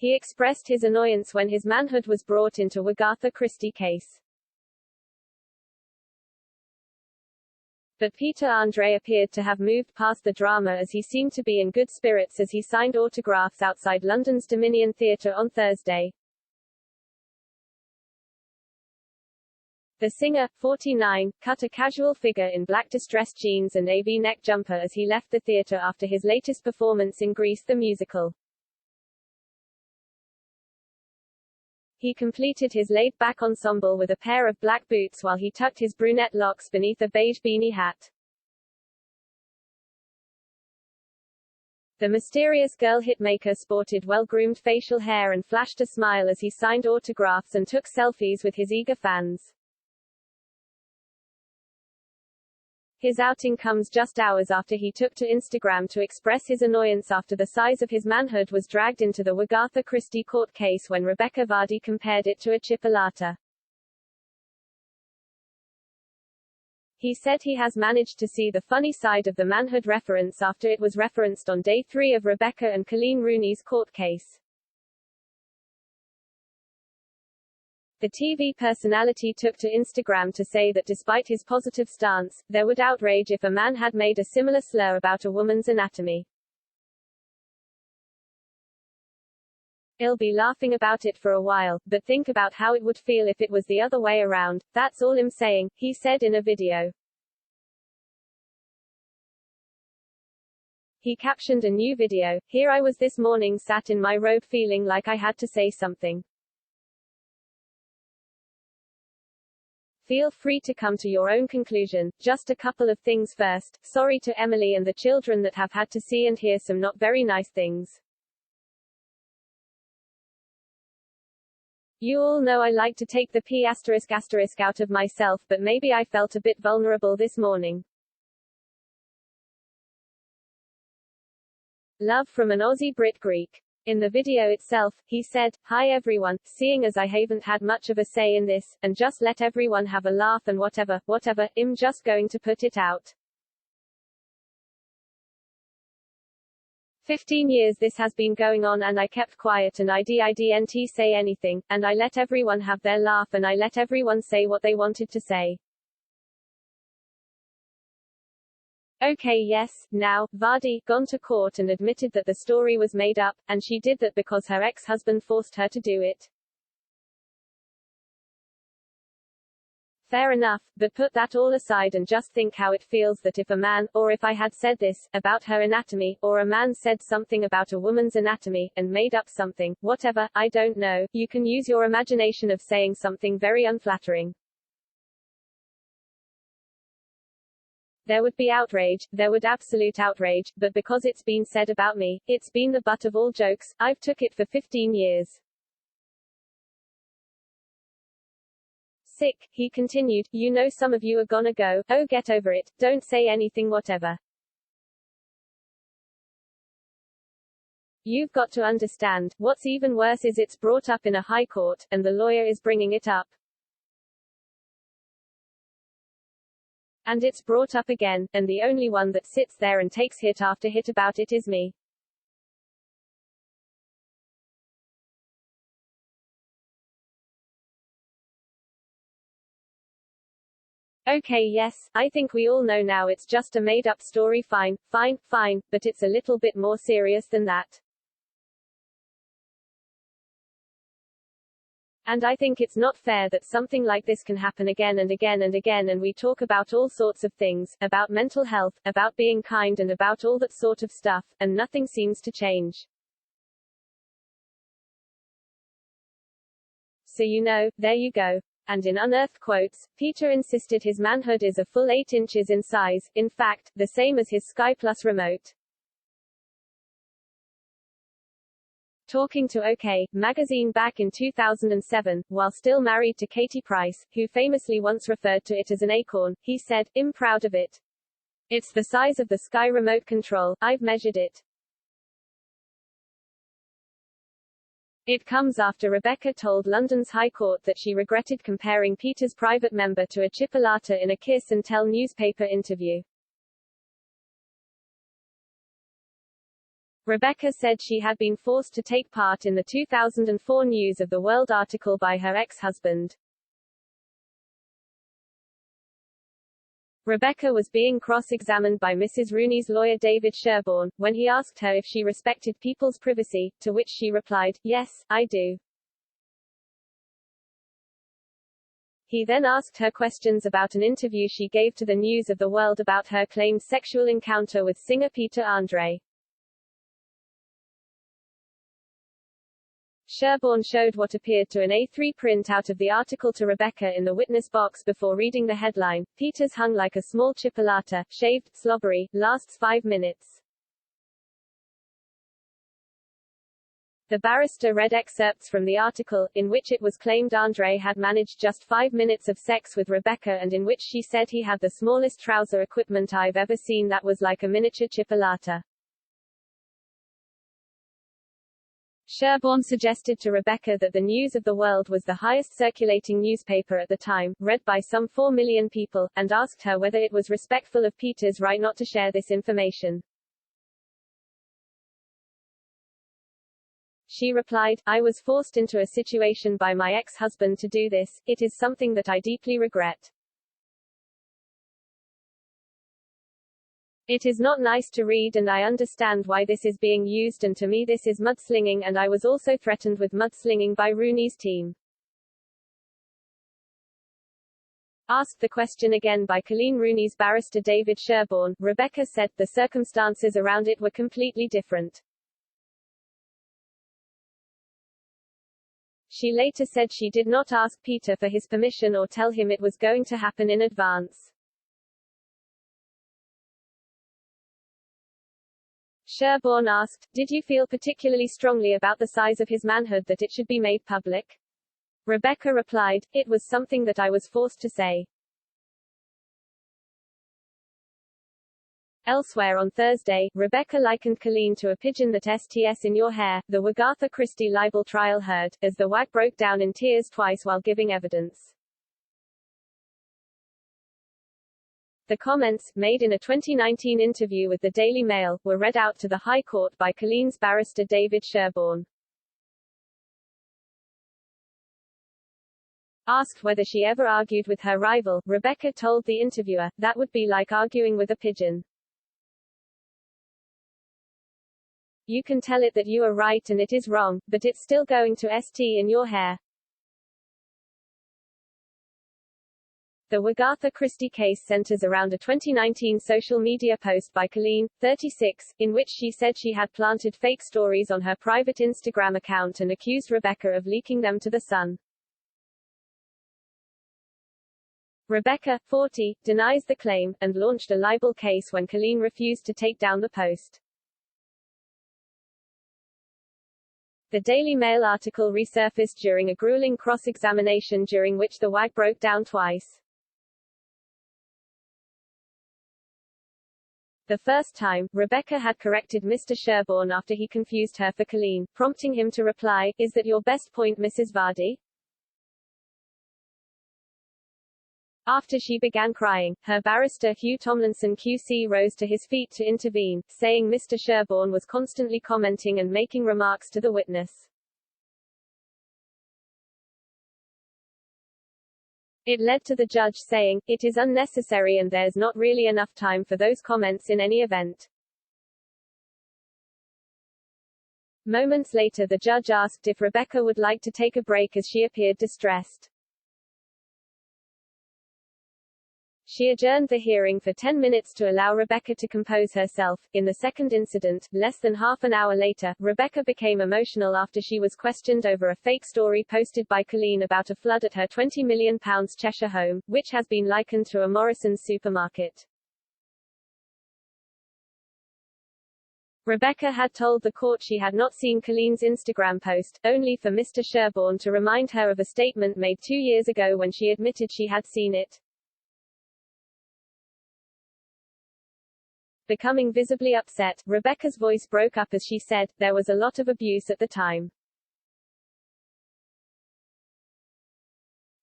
He expressed his annoyance when his manhood was brought into Wagatha Christie case. But Peter Andre appeared to have moved past the drama as he seemed to be in good spirits as he signed autographs outside London's Dominion Theatre on Thursday. The singer, 49, cut a casual figure in black distressed jeans and a V-neck jumper as he left the theatre after his latest performance in Grease the musical. He completed his laid-back ensemble with a pair of black boots while he tucked his brunette locks beneath a beige beanie hat. The mysterious girl hitmaker sported well-groomed facial hair and flashed a smile as he signed autographs and took selfies with his eager fans. His outing comes just hours after he took to Instagram to express his annoyance after the size of his manhood was dragged into the Wagatha Christie court case when Rebecca Vardy compared it to a chipolata. He said he has managed to see the funny side of the manhood reference after it was referenced on day 3 of Rebecca and Colleen Rooney's court case. The TV personality took to Instagram to say that despite his positive stance, there would outrage if a man had made a similar slur about a woman's anatomy. I'll be laughing about it for a while, but think about how it would feel if it was the other way around, that's all I'm saying, he said in a video. He captioned a new video, "Here I was this morning sat in my robe feeling like I had to say something. Feel free to come to your own conclusion. Just a couple of things first. Sorry to Emily and the children that have had to see and hear some not very nice things. You all know I like to take the P** out of myself, but maybe I felt a bit vulnerable this morning. Love from an Aussie Brit Greek." In the video itself, he said, "Hi everyone, seeing as I haven't had much of a say in this, and just let everyone have a laugh and whatever, I'm just going to put it out. 15 years this has been going on and I kept quiet and I didn't say anything, and I let everyone have their laugh and I let everyone say what they wanted to say. Okay, yes, now, Vardy, gone to court and admitted that the story was made up, and she did that because her ex-husband forced her to do it. Fair enough, but put that all aside and just think how it feels that if a man, or if I had said this, about her anatomy, or a man said something about a woman's anatomy, and made up something, whatever, I don't know, you can use your imagination of saying something very unflattering. There would be outrage, there would absolute outrage, but because it's been said about me, it's been the butt of all jokes, I've took it for 15 years. Sick, he continued, you know some of you are gonna go, oh get over it, don't say anything whatever. You've got to understand, what's even worse is it's brought up in a high court, and the lawyer is bringing it up. And it's brought up again, and the only one that sits there and takes hit after hit about it is me. Okay, yes, I think we all know now it's just a made-up story, fine, but it's a little bit more serious than that. And I think it's not fair that something like this can happen again and again and again, and we talk about all sorts of things, about mental health, about being kind and about all that sort of stuff, and nothing seems to change. So you know, there you go." And in unearthed quotes, Peter insisted his manhood is a full 8 inches in size, in fact, the same as his Sky Plus remote. Talking to OK! Magazine back in 2007, while still married to Katie Price, who famously once referred to it as an acorn, he said, "I'm proud of it. It's the size of the Sky remote control, I've measured it. It comes after Rebecca told London's High Court that she regretted comparing Peter's private member to a chipolata in a Kiss and Tell newspaper interview. Rebecca said she had been forced to take part in the 2004 News of the World article by her ex-husband. Rebecca was being cross-examined by Mrs. Rooney's lawyer David Sherborne, when he asked her if she respected people's privacy, to which she replied, "Yes, I do." He then asked her questions about an interview she gave to the News of the World about her claimed sexual encounter with singer Peter Andre. Sherborne showed what appeared to an A3 printout of the article to Rebecca in the witness box before reading the headline, "Peter's hung like a small chipolata, shaved, slobbery, lasts 5 minutes." The barrister read excerpts from the article, in which it was claimed Andre had managed just 5 minutes of sex with Rebecca and in which she said he had the smallest trouser equipment I've ever seen that was like a miniature chipolata. Sherborne suggested to Rebecca that the News of the World was the highest circulating newspaper at the time, read by some 4 million people, and asked her whether it was respectful of Peter's right not to share this information. She replied, "I was forced into a situation by my ex-husband to do this. It is something that I deeply regret. It is not nice to read and I understand why this is being used and to me this is mudslinging and I was also threatened with mudslinging by Rooney's team." Asked the question again by Colleen Rooney's barrister David Sherborne, Rebecca said, "The circumstances around it were completely different." She later said she did not ask Peter for his permission or tell him it was going to happen in advance. Sherborne asked, "Did you feel particularly strongly about the size of his manhood that it should be made public?" Rebecca replied, "It was something that I was forced to say." Elsewhere on Thursday, Rebecca likened Colleen to a pigeon that sts in your hair. The Wagatha Christie libel trial heard, as the WAG broke down in tears twice while giving evidence. The comments, made in a 2019 interview with the Daily Mail, were read out to the High Court by Colleen's barrister David Sherborne. Asked whether she ever argued with her rival, Rebecca told the interviewer, "That would be like arguing with a pigeon. You can tell it that you are right and it is wrong, but it's still going to st in your hair." The Wagatha Christie case centers around a 2019 social media post by Colleen, 36, in which she said she had planted fake stories on her private Instagram account and accused Rebecca of leaking them to The Sun. Rebecca, 40, denies the claim, and launched a libel case when Colleen refused to take down the post. The Daily Mail article resurfaced during a grueling cross-examination during which the WAG broke down twice. The first time, Rebecca had corrected Mr. Sherborne after he confused her for Colleen, prompting him to reply, "Is that your best point, Mrs. Vardy?" After she began crying, her barrister Hugh Tomlinson QC rose to his feet to intervene, saying Mr. Sherborne was constantly commenting and making remarks to the witness. It led to the judge saying, "It is unnecessary and there's not really enough time for those comments in any event." Moments later the judge asked if Rebecca would like to take a break as she appeared distressed. She adjourned the hearing for 10 minutes to allow Rebecca to compose herself. In the second incident, less than half an hour later, Rebecca became emotional after she was questioned over a fake story posted by Colleen about a flood at her £20 million Cheshire home, which has been likened to a Morrison's supermarket. Rebecca had told the court she had not seen Colleen's Instagram post, only for Mr. Sherborne to remind her of a statement made 2 years ago when she admitted she had seen it. Becoming visibly upset, Rebecca's voice broke up as she said, "There was a lot of abuse at the time."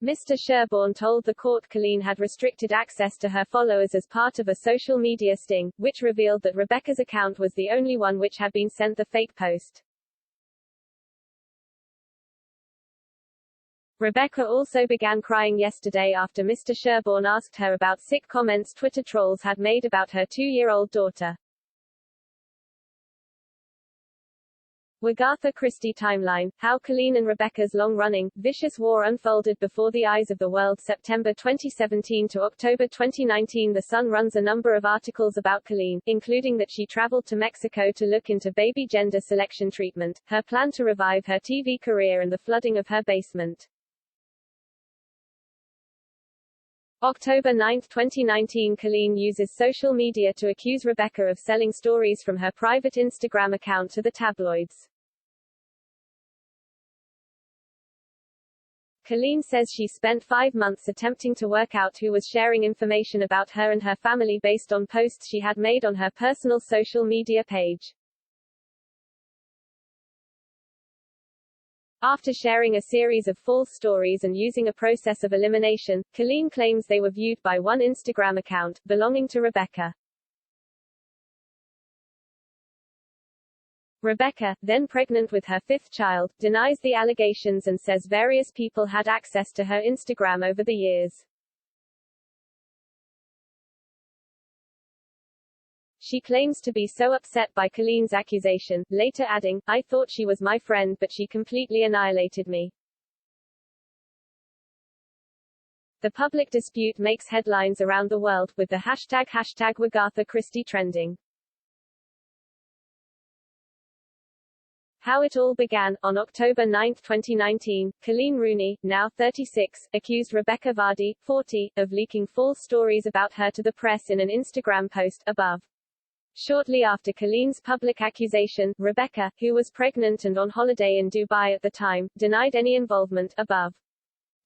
Mr. Sherborne told the court Colleen had restricted access to her followers as part of a social media sting, which revealed that Rebecca's account was the only one which had been sent the fake post. Rebecca also began crying yesterday after Mr. Sherborne asked her about sick comments Twitter trolls had made about her 2-year-old daughter. Wagatha Christie timeline: How Colleen and Rebecca's long-running, vicious war unfolded before the eyes of the world. September 2017 to October 2019. The Sun runs a number of articles about Colleen, including that she traveled to Mexico to look into baby gender selection treatment, her plan to revive her TV career, and the flooding of her basement. October 9, 2019. Colleen uses social media to accuse Rebecca of selling stories from her private Instagram account to the tabloids. Colleen says she spent 5 months attempting to work out who was sharing information about her and her family based on posts she had made on her personal social media page. After sharing a series of false stories and using a process of elimination, Colleen claims they were viewed by one Instagram account, belonging to Rebecca. Rebecca, then pregnant with her 5th child, denies the allegations and says various people had access to her Instagram over the years. She claims to be so upset by Colleen's accusation, later adding, "I thought she was my friend but she completely annihilated me." The public dispute makes headlines around the world, with the hashtag Wagatha Christie trending. How it all began: on October 9, 2019, Colleen Rooney, now 36, accused Rebecca Vardy, 40, of leaking false stories about her to the press in an Instagram post, above. Shortly after Colleen's public accusation, Rebecca, who was pregnant and on holiday in Dubai at the time, denied any involvement, above.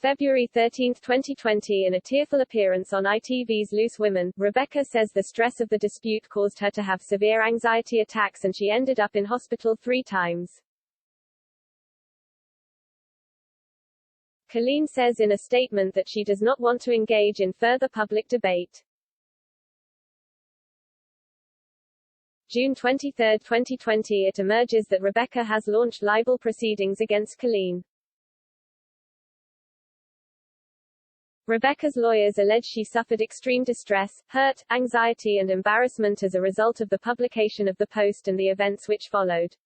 February 13, 2020. In a tearful appearance on ITV's Loose Women, Rebecca says the stress of the dispute caused her to have severe anxiety attacks and she ended up in hospital 3 times. Colleen says in a statement that she does not want to engage in further public debate. June 23, 2020. It emerges that Rebecca has launched libel proceedings against Colleen. Rebecca's lawyers allege she suffered extreme distress, hurt, anxiety and embarrassment as a result of the publication of the post and the events which followed.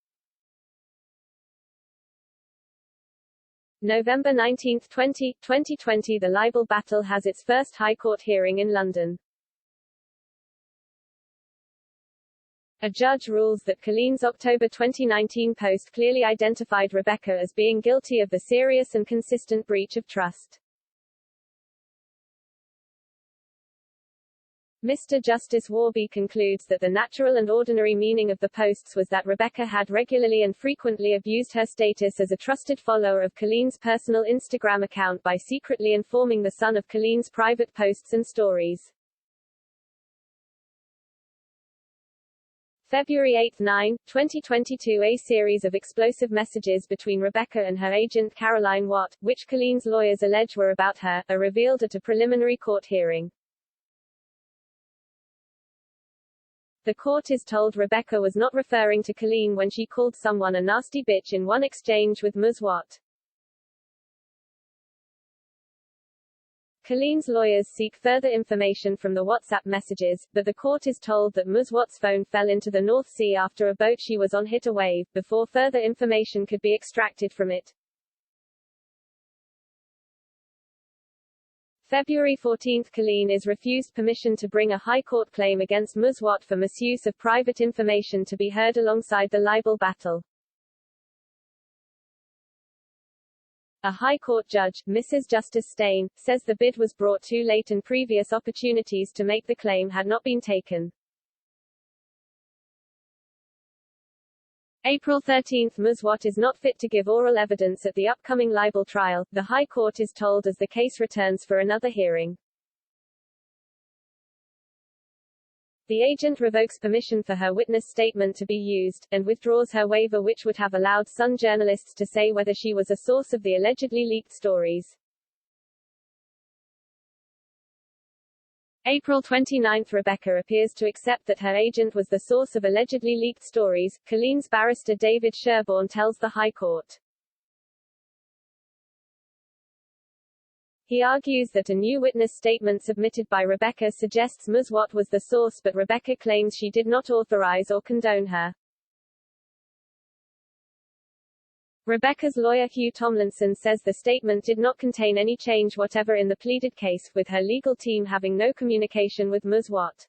November 19, 2020. The libel battle has its first High Court hearing in London. A judge rules that Colleen's October 2019 post clearly identified Rebecca as being guilty of the serious and consistent breach of trust. Mr. Justice Warby concludes that the natural and ordinary meaning of the posts was that Rebecca had regularly and frequently abused her status as a trusted follower of Colleen's personal Instagram account by secretly informing the Sun of Colleen's private posts and stories. February 8, 2022. A series of explosive messages between Rebecca and her agent Caroline Watt, which Colleen's lawyers allege were about her, are revealed at a preliminary court hearing. The court is told Rebecca was not referring to Colleen when she called someone a nasty bitch in one exchange with Ms. Watt. Colleen's lawyers seek further information from the WhatsApp messages, but the court is told that Ms. Watt's phone fell into the North Sea after a boat she was on hit a wave, before further information could be extracted from it. February 14. Colleen is refused permission to bring a High Court claim against Ms. Watt for misuse of private information to be heard alongside the libel battle. A High Court judge, Mrs. Justice Steyn, says the bid was brought too late and previous opportunities to make the claim had not been taken. April 13. Ms. Watt is not fit to give oral evidence at the upcoming libel trial, the High Court is told as the case returns for another hearing. The agent revokes permission for her witness statement to be used, and withdraws her waiver which would have allowed Sun journalists to say whether she was a source of the allegedly leaked stories. April 29. Rebecca appears to accept that her agent was the source of allegedly leaked stories. Colleen's barrister David Sherborne tells the High Court. He argues that a new witness statement submitted by Rebecca suggests Muswat was the source, but Rebecca claims she did not authorize or condone her. Rebecca's lawyer Hugh Tomlinson says the statement did not contain any change whatever in the pleaded case, with her legal team having no communication with Muswat.